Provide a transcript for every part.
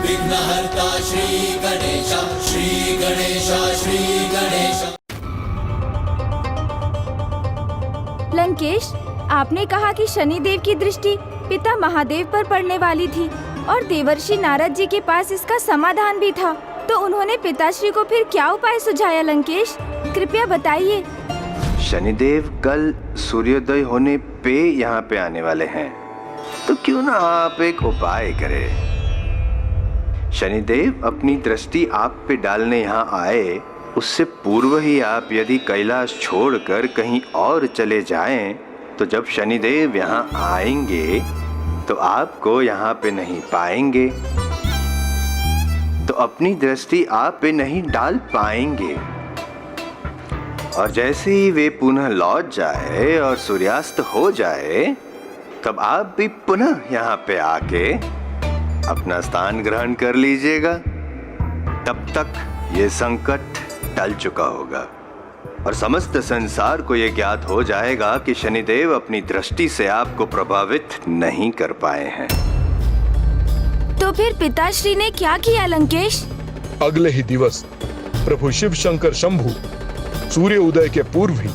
विघ्नहर्ता श्री गणेश, श्री गणेश, श्री गणेश। लंकेश, आपने कहा कि शनिदेव की दृष्टि पिता महादेव पर पड़ने वाली थी और देवर्षि नारद जी के पास इसका समाधान भी था, तो उन्होंने पिताश्री को फिर क्या उपाय सुझाया? लंकेश, कृपया बताइए। शनिदेव कल सूर्योदय होने पे यहाँ पे आने वाले हैं, तो क्यों ना आप एक उपाय करें। शनिदेव अपनी दृष्टि आप पे डालने यहाँ आए, उससे पूर्व ही आप यदि कैलाश छोड़कर कहीं और चले जाएं, तो जब शनिदेव यहाँ आएंगे तो आपको यहाँ पे नहीं पाएंगे, तो अपनी दृष्टि आप पे नहीं डाल पाएंगे। और जैसे ही वे पुनः लौट जाए और सूर्यास्त हो जाए, तब आप भी पुनः यहाँ पे आके अपना स्थान ग्रहण कर लीजिएगा। तब तक ये संकट टल चुका होगा और समस्त संसार को ये ज्ञात हो जाएगा कि शनिदेव अपनी दृष्टि से आपको प्रभावित नहीं कर पाए हैं। तो फिर पिताश्री ने क्या किया लंकेश? अगले ही दिवस प्रभु शिव शंकर शंभु सूर्य उदय के पूर्व ही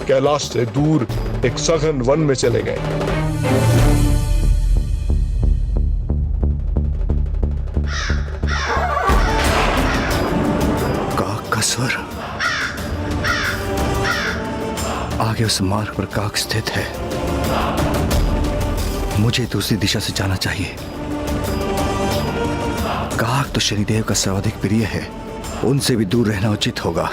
कैलाश से दूर एक सघन वन में चले गए। काक का स्वर। आगे उस मार्ग पर काक स्थित है। मुझे दूसरी दिशा से जाना चाहिए। काक तो शनिदेव का सर्वाधिक प्रिय है, उनसे भी दूर रहना उचित होगा।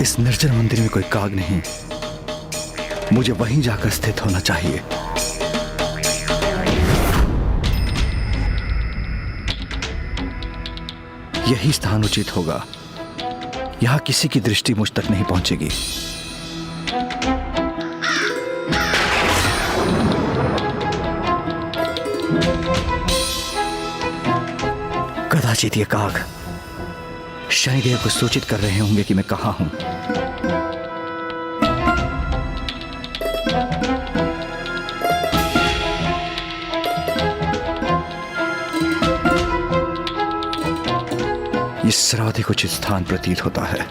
इस निर्जन मंदिर में कोई काग नहीं, मुझे वहीं जाकर स्थित होना चाहिए। यही स्थान उचित होगा। यहां किसी की दृष्टि मुझ तक नहीं पहुंचेगी। कदाचित ये काग शनिदेव को सूचित कर रहे होंगे कि मैं कहां हूं। ये सर्वाधिक उचित स्थान प्रतीत होता है,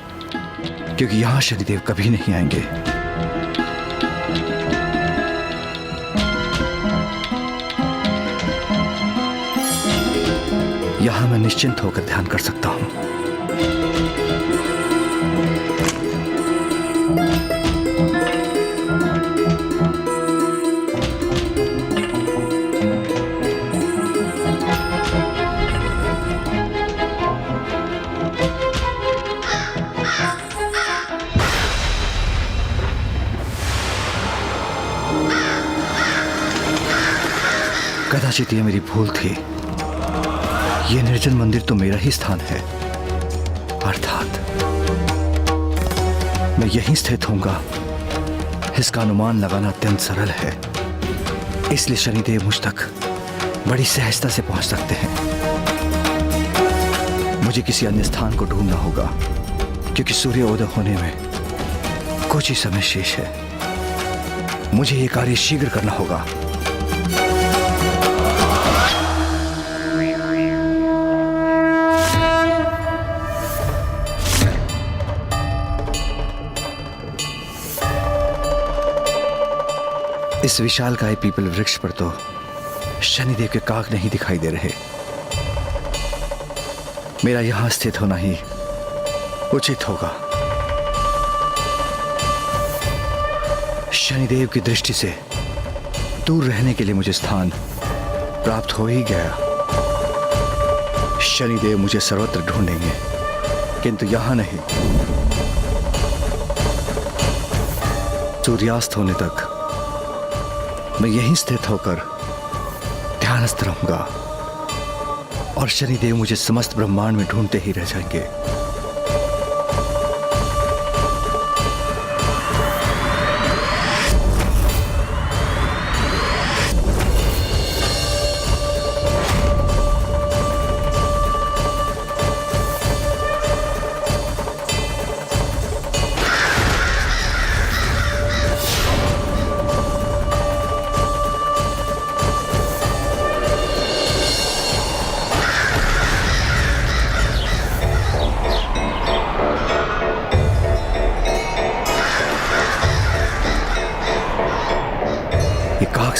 क्योंकि यहां शनिदेव कभी नहीं आएंगे। यहां मैं निश्चिंत होकर ध्यान कर सकता हूं। कदाचित ये मेरी भूल थी। ये निर्जन मंदिर तो मेरा ही स्थान है, अर्थात मैं यहीं स्थित होऊंगा। इसका अनुमान लगाना अत्यंत सरल है, इसलिए शनिदेव मुझ तक बड़ी सहजता से पहुंच सकते हैं। मुझे किसी अन्य स्थान को ढूंढना होगा, क्योंकि सूर्योदय होने में कुछ ही समय शेष है। मुझे यह कार्य शीघ्र करना होगा। इस विशालकाय पीपल वृक्ष पर तो शनिदेव के काग नहीं दिखाई दे रहे। मेरा यहां स्थित होना ही उचित होगा। शनिदेव की दृष्टि से दूर रहने के लिए मुझे स्थान प्राप्त हो ही गया। शनिदेव मुझे सर्वत्र ढूंढेंगे, किंतु यहां नहीं। सूर्यास्त होने तक मैं यहीं स्थित होकर ध्यानस्थ रहूंगा और शनिदेव मुझे समस्त ब्रह्मांड में ढूंढते ही रह जाएंगे।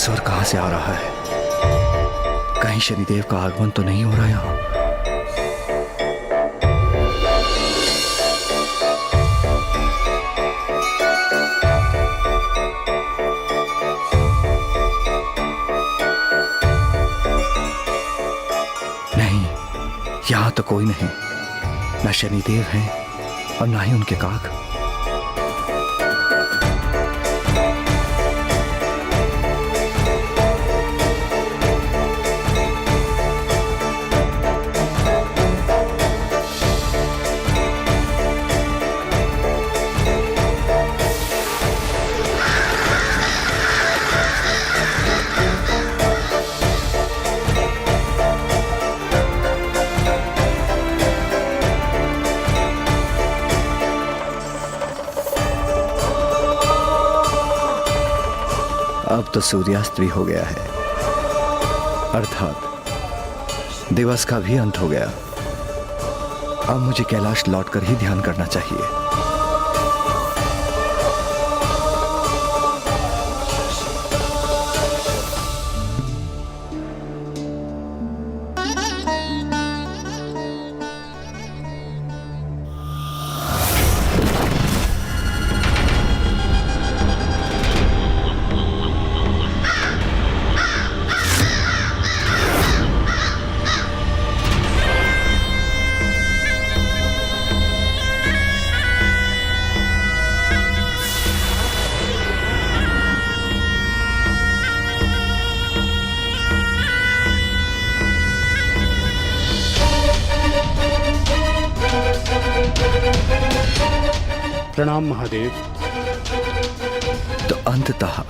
स्वर कहां से आ रहा है? कहीं शनिदेव का आगमन तो नहीं हो रहा यहां? नहीं, यहां तो कोई नहीं। ना शनिदेव हैं और ना ही उनके काग। अब तो सूर्यास्त भी हो गया है, अर्थात दिवस का भी अंत हो गया। अब मुझे कैलाश लौटकर ही ध्यान करना चाहिए। प्रणाम महादेव। तो अंततः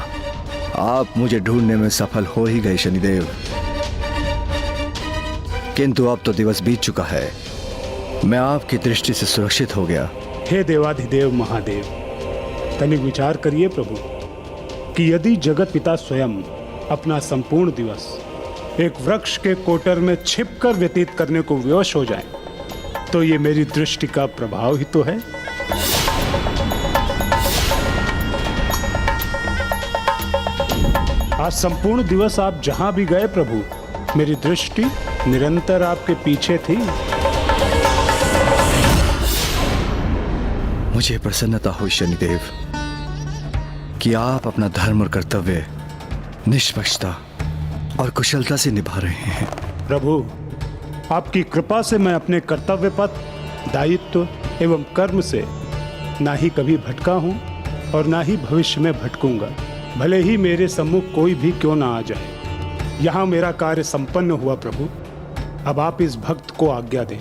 आप मुझे ढूंढने में सफल हो ही गए शनिदेव, किंतु अब तो दिवस बीत चुका है। मैं आपकी दृष्टि से सुरक्षित हो गया। हे देवाधिदेव महादेव, तनिक विचार करिए प्रभु कि यदि जगत पिता स्वयं अपना संपूर्ण दिवस एक वृक्ष के कोटर में छिपकर व्यतीत करने को विवश हो जाए, तो ये मेरी दृष्टि का प्रभाव ही तो है। आज संपूर्ण दिवस आप जहां भी गए प्रभु, मेरी दृष्टि निरंतर आपके पीछे थी। मुझे प्रसन्नता हुई शनिदेव कि आप अपना धर्म और कर्तव्य निष्पक्षता और कुशलता से निभा रहे हैं। प्रभु, आपकी कृपा से मैं अपने कर्तव्य पथ, दायित्व एवं कर्म से ना ही कभी भटका हूं और ना ही भविष्य में भटकूंगा, भले ही मेरे सम्मुख कोई भी क्यों ना आ जाए। यहाँ मेरा कार्य संपन्न हुआ प्रभु, अब आप इस भक्त को आज्ञा दें।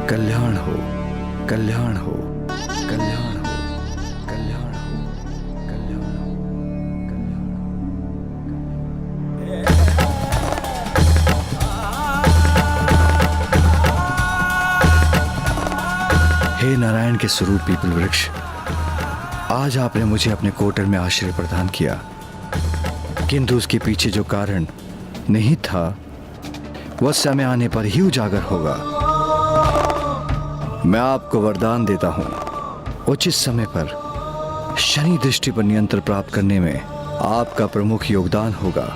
कल्याण हो, कल्याण हो, कल्याण हो, कल्याण हो, कल्याण हो, कल्याण हो। हे नारायण के स्वरूप पीपल वृक्ष, आज आपने मुझे अपने कोटर में आश्रय प्रदान किया, किंतु उसके पीछे जो कारण नहीं था वह समय आने पर ही उजागर होगा। मैं आपको वरदान देता हूं, उचित समय पर शनि दृष्टि पर नियंत्रण प्राप्त करने में आपका प्रमुख योगदान होगा।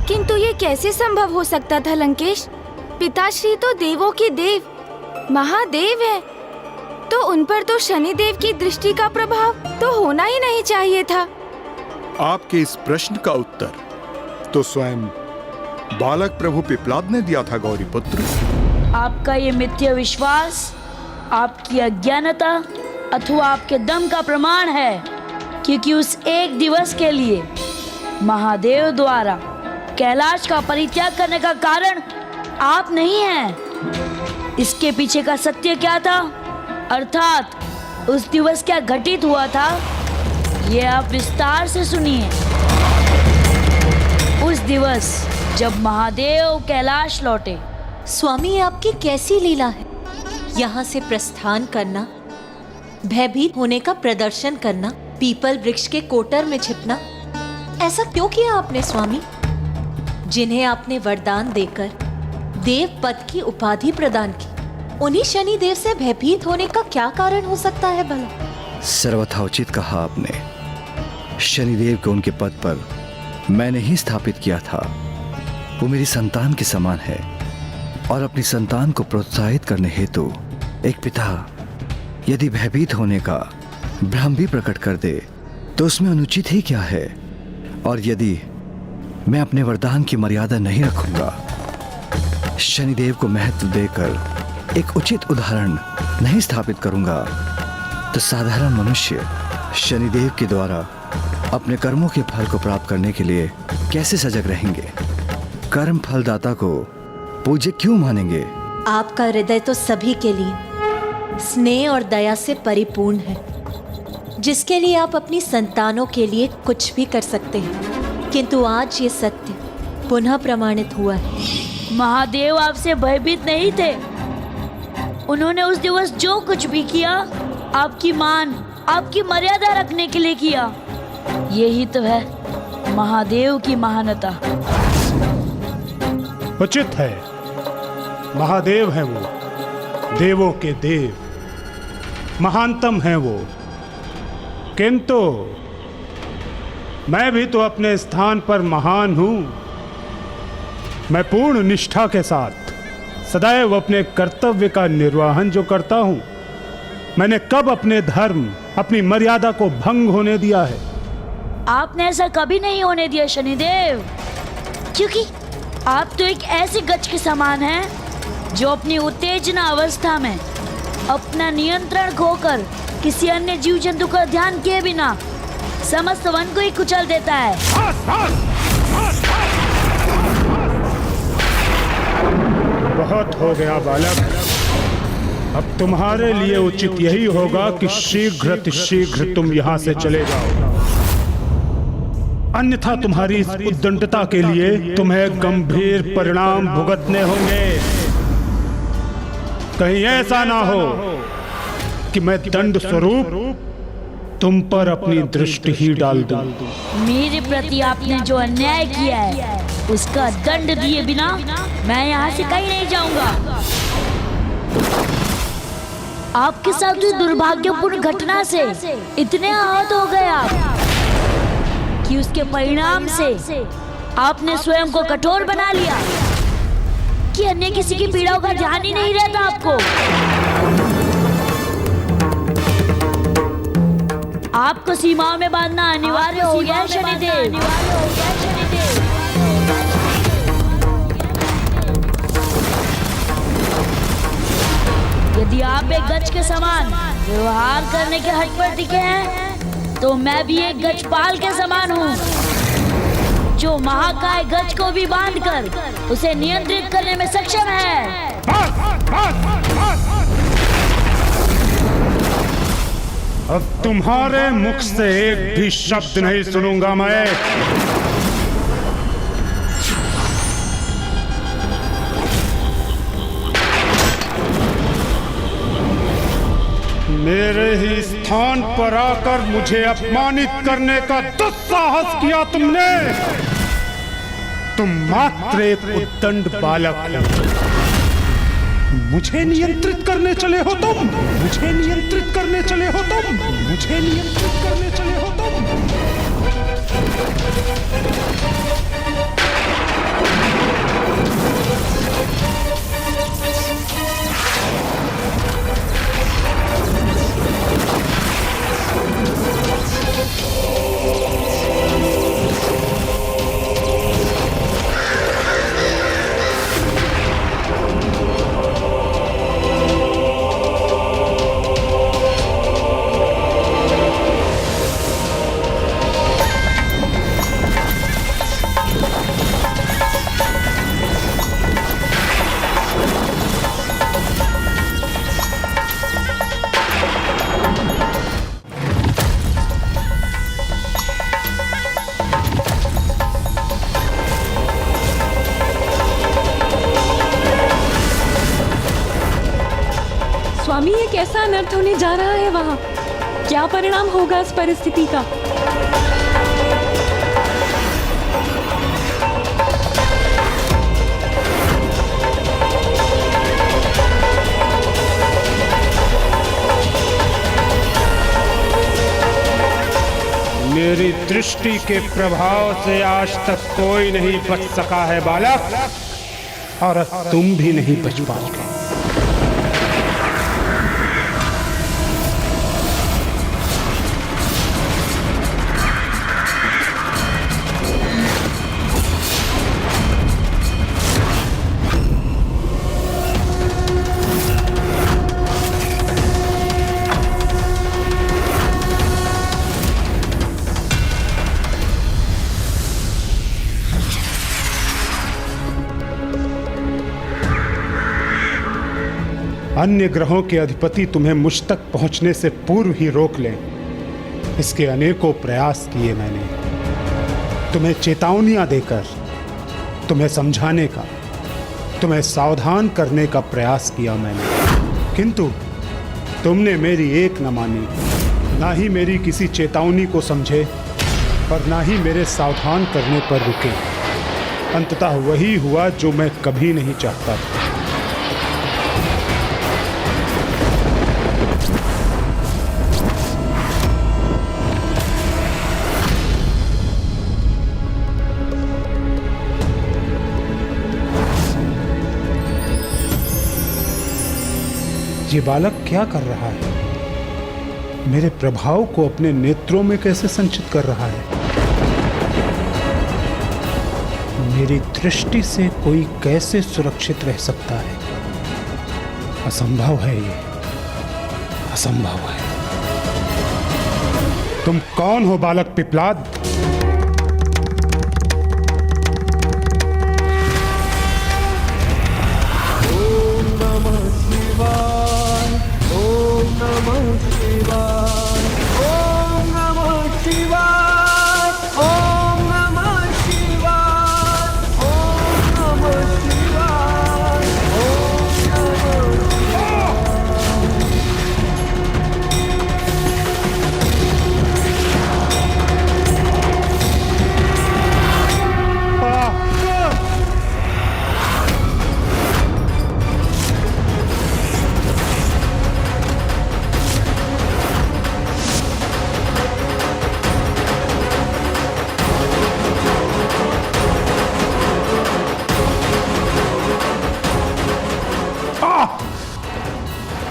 किंतु ये कैसे संभव हो सकता था लंकेश? पिताश्री तो देवों के देव महादेव है, तो उन पर तो शनिदेव की दृष्टि का प्रभाव तो होना ही नहीं चाहिए था। आपके इस प्रश्न का उत्तर तो स्वयं बालक प्रभु पिपलाद ने दिया था गौरी पुत्र। आपका ये मिथ्या विश्वास आपकी अज्ञानता अथवा आपके दम का प्रमाण है, क्योंकि उस एक दिवस के लिए महादेव द्वारा कैलाश का परित्याग करने का कारण आप नहीं हैं। इसके पीछे का सत्य क्या था, अर्थात उस दिवस क्या घटित हुआ था, ये आप विस्तार से सुनिए। उस दिवस जब महादेव कैलाश लौटे। स्वामी, आपकी कैसी लीला है? यहाँ से प्रस्थान करना, भयभीत होने का प्रदर्शन करना, पीपल वृक्ष के कोटर में छिपना, ऐसा क्यों किया आपने स्वामी? जिन्हें आपने वरदान देकर देव पद की उपाधि प्रदान की, उन्हीं शनिदेव से भयभीत होने का क्या कारण हो सकता है भला? सर्वथा उचित कहा आपने। शनिदेव को उनके पद पर मैंने ही स्थापित किया था। वो मेरी संतान के समान है और अपनी संतान को प्रोत्साहित करने हेतु एक पिता यदि भयभीत होने का भ्रम भी प्रकट कर दे तो उसमें अनुचित ही क्या है। और यदि मैं अपने वरदान की मर्यादा नहीं रखूंगा, शनिदेव को महत्व देकर एक उचित उदाहरण नहीं स्थापित करूंगा, तो साधारण मनुष्य शनिदेव के द्वारा अपने कर्मों के फल को प्राप्त करने के लिए कैसे सजग रहेंगे? कर्म फलदाता को पूज्य क्यों मानेंगे? आपका हृदय तो सभी के लिए स्नेह और दया से परिपूर्ण है, जिसके लिए आप अपनी संतानों के लिए कुछ भी कर सकते हैं। किंतु आज ये सत्य पुनः प्रमाणित हुआ है। महादेव आपसे भयभीत नहीं थे। उन्होंने उस दिवस जो कुछ भी किया आपकी मान, आपकी मर्यादा रखने के लिए किया। यही तो है महादेव की महानता। उचित है, महादेव है वो, देवों के देव, महानतम है वो। किंतु मैं भी तो अपने स्थान पर महान हूं। मैं पूर्ण निष्ठा के साथ सदैव अपने कर्तव्य का निर्वहन जो करता हूं, मैंने कब अपने धर्म, अपनी मर्यादा को भंग होने दिया है? आपने ऐसा कभी नहीं होने दिया शनिदेव, क्योंकि आप तो एक ऐसे गज के समान हैं जो अपनी उत्तेजना अवस्था में अपना नियंत्रण खोकर किसी अन्य जीव जंतु का ध्यान किए बिना समस्त वन को ही कुचल देता है। बहुत हो गया बालक, अब तुम्हारे लिए उचित यही होगा कि शीघ्र तुम यहाँ से चले जाओ, अन्यथा तुम्हारी इस उद्दंडता के लिए तुम्हें गंभीर परिणाम भुगतने होंगे। कहीं ऐसा ना हो कि मैं दंड स्वरूप तुम पर अपनी दृष्टि ही डाल दूं। मेरे प्रति आपने जो अन्याय किया है उसका दंड दिए बिना मैं यहाँ से कहीं नहीं जाऊंगा। आपके साथ इस दुर्भाग्यपूर्ण घटना से इतने आहत हो गए आप कि उसके परिणाम से आपने स्वयं को कठोर बना लिया कि अन्य किसी की पीड़ाओं का ध्यान ही नहीं रहता आपको। आपको सीमाओं में बांधना अनिवार्य हो गया शनिदेव। यदि आप एक गज के समान व्यवहार करने के हट पर टिके हैं तो मैं भी एक गजपाल के समान हूँ, जो महाकाय गज को भी बांधकर उसे नियंत्रित करने में सक्षम है। अब तुम्हारे मुख से एक भी शब्द नहीं सुनूंगा मैं। मेरे ही स्थान पर आकर मुझे अपमानित करने का दुस्साहस किया तुमने। तुम मात्र एक उद्दंड बालक हो। मुझे नियंत्रित करने चले हो तुम, मुझे नियंत्रित करने चले हो तुम, मुझे नियंत्रित करने चले हो तुम। स्वामी, ये कैसा अनर्थ होने जा रहा है वहाँ? क्या परिणाम होगा इस परिस्थिति का? मेरी दृष्टि के प्रभाव से आज तक कोई नहीं बच सका है बालक, और तुम भी नहीं बच पाओगे। अन्य ग्रहों के अधिपति तुम्हें मुझ तक पहुंचने से पूर्व ही रोक लें, इसके अनेकों प्रयास किए मैंने। तुम्हें चेतावनियां देकर, तुम्हें समझाने का, तुम्हें सावधान करने का प्रयास किया मैंने, किंतु तुमने मेरी एक न मानी, ना ही मेरी किसी चेतावनी को समझे और ना ही मेरे सावधान करने पर रुके। अंततः वही हुआ जो मैं कभी नहीं चाहता था। ये बालक क्या कर रहा है? मेरे प्रभाव को अपने नेत्रों में कैसे संचित कर रहा है? मेरी दृष्टि से कोई कैसे सुरक्षित रह सकता है? असंभव है, ये असंभव है। तुम कौन हो बालक पिपलाद?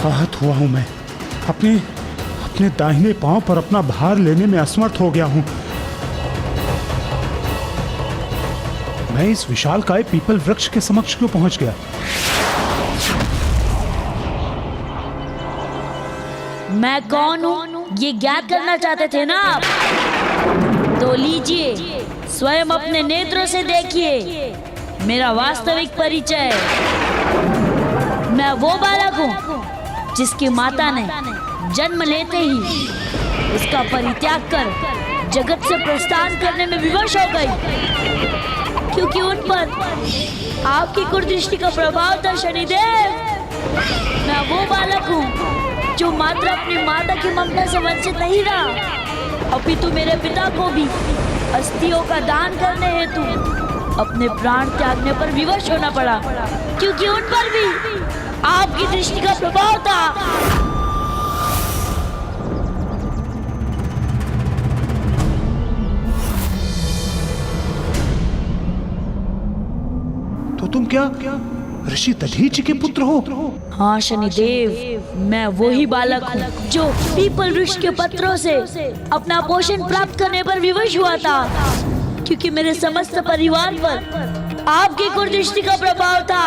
आहत हुआ हूं मैं। अपने दाहिने पांव पर अपना भार लेने में असमर्थ हो गया हूं। मैं इस विशालकाय पीपल वृक्ष के समक्ष क्यों पहुंच गया? मैं कौन हूँ ये ज्ञात करना चाहते थे ना आप? तो लीजिए, स्वयं अपने नेत्रों से देखिए मेरा वास्तविक परिचय। मैं वो बालक हूँ जिसकी माता ने जन्म लेते ही उसका परित्याग कर जगत से प्रस्थान करने में विवश हो गई, क्योंकि उन पर आपकी कुदृष्टि का प्रभाव था शनिदेव। मैं वो बालक हूँ जो मात्र अपनी माता की ममता से वंचित नहीं रहा, अपितु मेरे पिता को भी अस्थियों का दान करने हेतु अपने प्राण त्यागने पर विवश होना पड़ा, क्योंकि उन पर भी आपकी दृष्टि का प्रभाव था। तो तुम क्या ऋषि दधीचि के पुत्र हो? हाँ शनिदेव, मैं वही बालक हूँ जो पीपल वृक्ष के पत्रों से अपना पोषण प्राप्त करने पर विवश हुआ था, क्योंकि मेरे समस्त परिवार पर आपकी कुदृष्टि का प्रभाव था।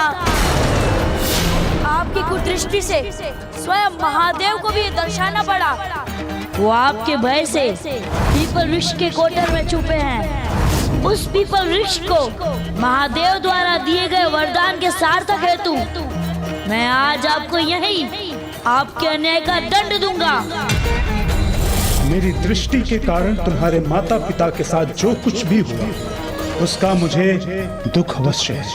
आपकी कुदृष्टि से स्वयं महादेव को भी दर्शाना पड़ा। वो आपके भय से पीपल वृक्ष के कोटर में छुपे हैं। उस पीपल वृक्ष को महादेव द्वारा दिए गए वरदान के सार्थक हेतु मैं आज आपको यहीं आपके अन्याय का दंड दूंगा। मेरी दृष्टि के कारण तुम्हारे माता पिता के साथ जो कुछ भी हुआ उसका मुझे दुख अवश्य है,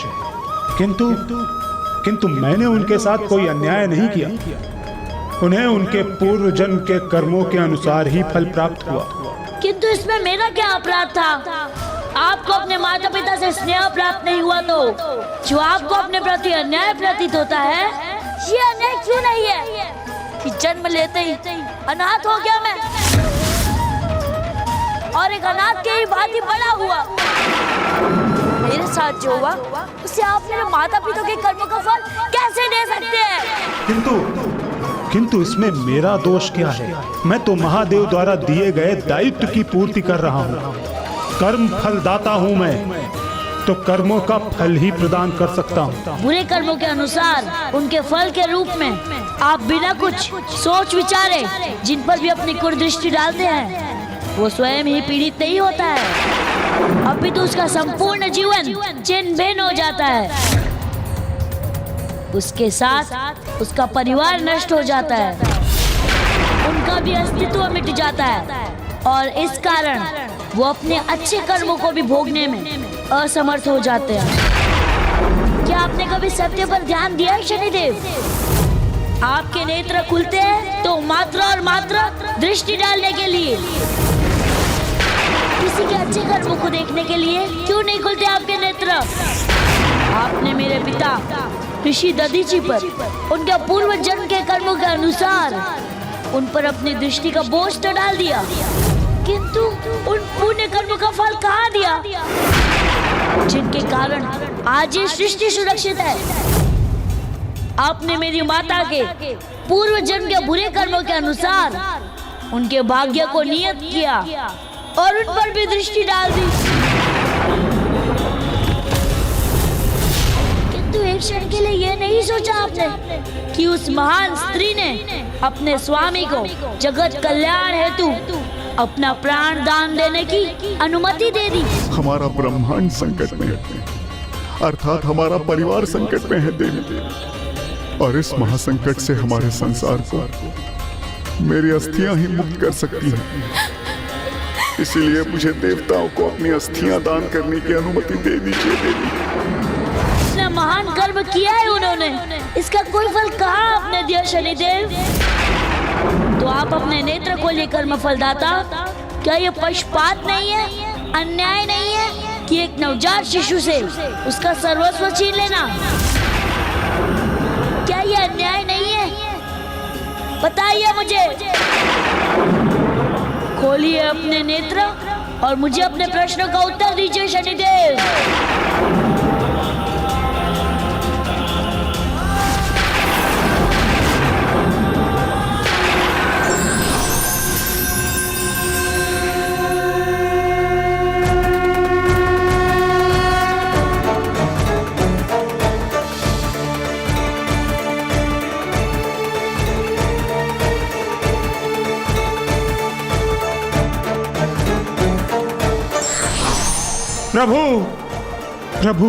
किंतु मैंने उनके साथ कोई अन्याय नहीं किया। उन्हें उनके पूर्व जन्म के कर्मों के अनुसार ही फल प्राप्त हुआ। किंतु इसमें मेरा क्या अपराध था? आपको अपने माता पिता से स्नेह प्राप्त नहीं हुआ तो जो आपको अपने प्रति अन्याय प्रतीत होता है, ये अन्याय क्यों नहीं है कि जन्म लेते ही अनाथ हो गया मैं और एक अनाथ के ही भांति बड़ा हुआ। मेरे साथ जो हुआ उसे आप मेरे माता पिता के कर्मों का फल कैसे दे सकते हैं? किंतु इसमें मेरा दोष क्या है? मैं तो महादेव द्वारा दिए गए दायित्व की पूर्ति कर रहा हूँ। कर्म फलदाता हूँ मैं, तो कर्मों का फल ही प्रदान कर सकता हूँ। बुरे कर्मों के अनुसार उनके फल के रूप में आप बिना कुछ सोच विचारे जिन पर भी अपनी कुदृष्टि डालते हैं, वो स्वयं ही पीड़ित नहीं होता है, अभी तो उसका संपूर्ण जीवन छिन्न भिन्न हो जाता है। उसके साथ उसका परिवार नष्ट हो जाता है, उनका भी अस्तित्व मिट जाता है, और इस कारण वो अपने अच्छे कर्मों को भी भोगने में असमर्थ हो जाते हैं। क्या आपने कभी सत्य पर ध्यान दिया है शनिदेव? आपके नेत्र खुलते हैं तो मात्र और मात्र दृष्टि डालने के लिए। किसी के अच्छे कर्मों को देखने के लिए क्यों नहीं खुलते आपके नेत्र? आपने मेरे पिता ऋषि दधीचि पर उनके पूर्व जन्म के कर्मों के अनुसार उन पर अपनी दृष्टि का बोझ तो डाल दिया, किंतु उन पुण्य कर्मों का फल कहाँ दिया, जिनके कारण आज ये सृष्टि सुरक्षित है। आपने मेरी माता के पूर्व जन्म के बुरे कर्मों के अनुसार उनके भाग्य को नियत किया और उन पर भी दृष्टि डाल दी, किंतु एक क्षण के लिए यह नहीं सोचा आपने कि उस महान स्त्री ने अपने स्वामी को जगत कल्याण हेतु अपना प्राण दान देने की अनुमति दे दी। हमारा ब्रह्मांड संकट में है, अर्थात हमारा परिवार संकट में है देवी, और इस महासंकट से हमारे संसार को मेरी अस्थियां ही मुक्त कर सकती हैं। इसीलिए मुझे देवताओं को अपनी अस्थियां दान करने की अनुमति दे दीजिए देवी। इतना महान कर्म किया है उन्होंने, इसका कोई फल कहाँ आपने दिया शनिदेव? तो आप अपने नेत्र को लेकर कर्मफलदाता, क्या ये पक्षपात नहीं है, अन्याय नहीं है कि एक नवजात शिशु से उसका सर्वस्व छीन लेना? क्या ये अन्याय नहीं है? बताइए मुझे। खोलिए अपने नेत्र और मुझे अपने प्रश्नों का उत्तर दीजिए शनिदेव। प्रभु, प्रभु,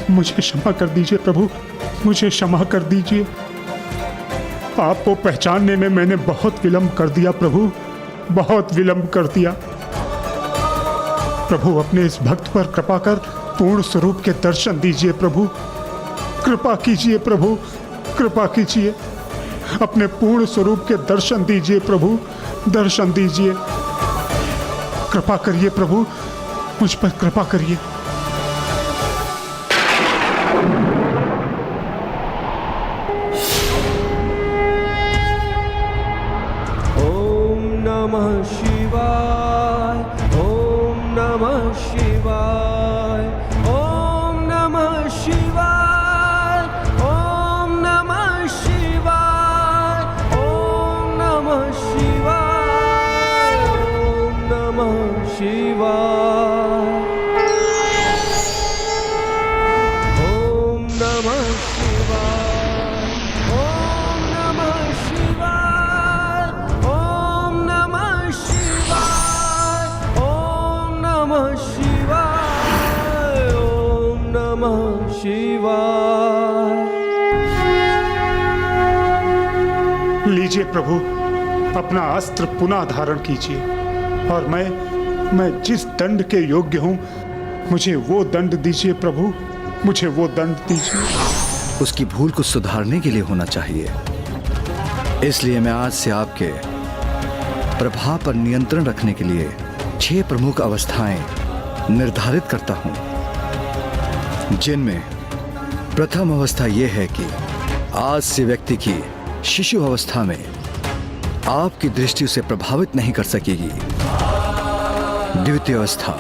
मुझे क्षमा कर दीजिए प्रभु, मुझे क्षमा कर दीजिए। आपको पहचानने में मैंने बहुत विलंब कर दिया प्रभु, बहुत विलंब कर दिया। प्रभु अपने इस भक्त पर कृपा कर पूर्ण स्वरूप के दर्शन दीजिए प्रभु, कृपा कीजिए प्रभु, कृपा कीजिए। अपने पूर्ण स्वरूप के दर्शन दीजिए प्रभु, दर्शन दीजिए। कृपा करिए प्रभु, मुझ पर कृपा करिए। ओम नमः शिवाय, ओम नमः शिवाय, ओम नमः शिवाय, ओम नमः शिवाय, ओम नमः शिवाय, ओम नमः शिवाय। लीजिए प्रभु, अपना अस्त्र पुनः धारण कीजिए, और मैं जिस दंड के योग्य हूँ मुझे वो दंड दीजिए प्रभु, मुझे वो दंड दीजिए। उसकी भूल को सुधारने के लिए होना चाहिए, इसलिए मैं आज से आपके प्रभाव पर नियंत्रण रखने के लिए 6 प्रमुख अवस्थाएं निर्धारित करता हूं, जिनमें प्रथम अवस्था यह है कि आज से व्यक्ति की शिशु अवस्था में आपकी दृष्टि उसे प्रभावित नहीं कर सकेगी। द्वितीय अवस्था,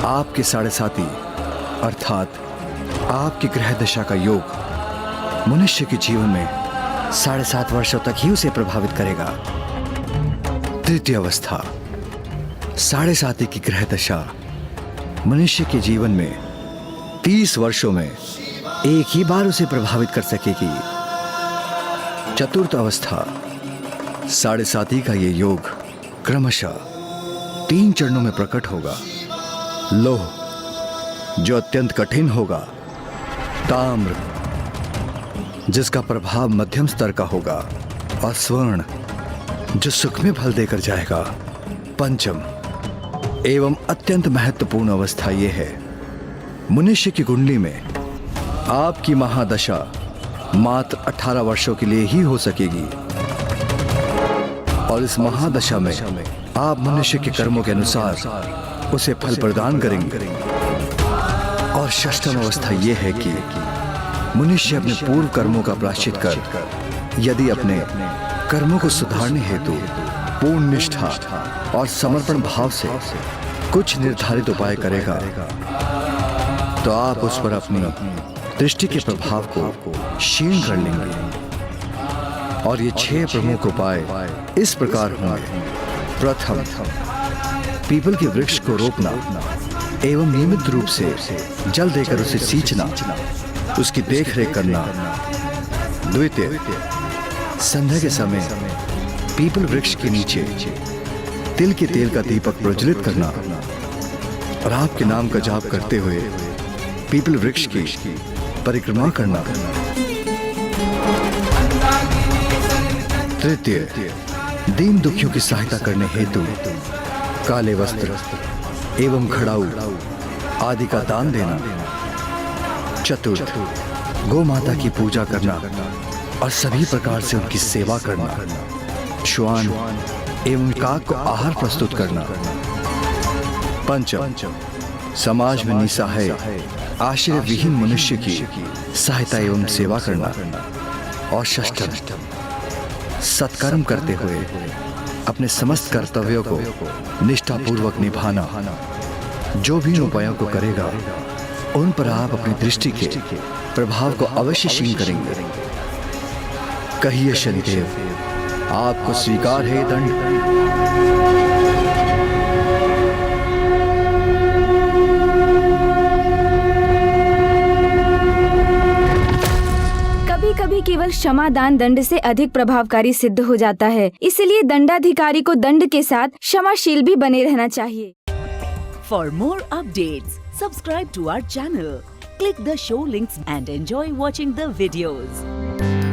आपके साढ़े साथी अर्थात आपकी ग्रह दशा का योग मनुष्य के जीवन में 7.5 वर्षों तक ही उसे प्रभावित करेगा। तृतीय अवस्था, साढ़े साथी की ग्रह दशा मनुष्य के जीवन में 30 वर्षों में एक ही बार उसे प्रभावित कर सकेगी। चतुर्थ अवस्था, साढ़े साथी का ये योग क्रमशः 3 चरणों में प्रकट होगा। लोह, जो अत्यंत कठिन होगा। ताम्र, जिसका प्रभाव मध्यम स्तर का होगा। और स्वर्ण, जो सुख में फल देकर जाएगा। पंचम एवं अत्यंत महत्वपूर्ण अवस्था यह है, मनुष्य की कुंडली में आपकी महादशा मात्र 18 वर्षों के लिए ही हो सकेगी। और इस महादशा में आप मनुष्य के कर्मों के अनुसार उसे फल प्रदान करेंगे। और षष्ठम अवस्था यह है कि मनुष्य अपने पूर्व कर्मों का प्रायश्चित कर, यदि अपने कर्मों को सुधारने हेतु पूर्ण निष्ठा और समर्पण भाव से कुछ निर्धारित उपाय करेगा, तो आप उस पर अपनी दृष्टि के प्रभाव को क्षीण कर लेंगे। और ये 6 प्रमुख उपाय इस प्रकार होंगे। प्रथम, पीपल के वृक्ष को रोपना एवं नियमित रूप से जल देकर उसे सींचना, उसकी देखरेख करना। द्वितीय, संध्या के समय पीपल वृक्ष के नीचे तिल के तेल का दीपक प्रज्वलित करना और आपके नाम का जाप करते हुए पीपल वृक्ष की परिक्रमा करना। तृतीय, दीन दुखियों की सहायता करने हेतु काले वस्त्र एवं खड़ाऊ आदि का दान देना। चतुर्थ, गौ माता की पूजा करना और सभी प्रकार से उनकी सेवा करना। श्वान एवं काक को आहार प्रस्तुत करना। पंचम, समाज में निसहाय आश्रय विहीन मनुष्य की सहायता एवं सेवा करना। और षष्ठम, सत्कर्म करते हुए अपने समस्त कर्तव्यों को निष्ठापूर्वक निभाना। जो भी इन उपायों को करेगा, उन पर आप अपनी दृष्टि के प्रभाव को अवश्य क्षीण करेंगे। कहिए शनिदेव, आपको स्वीकार है दंड। कभी कभी केवल क्षमा दान दंड से अधिक प्रभावकारी सिद्ध हो जाता है। इसलिए दंडाधिकारी को दंड के साथ क्षमाशील भी बने रहना चाहिए। For more updates, subscribe to our channel, click the show links and enjoy watching the videos.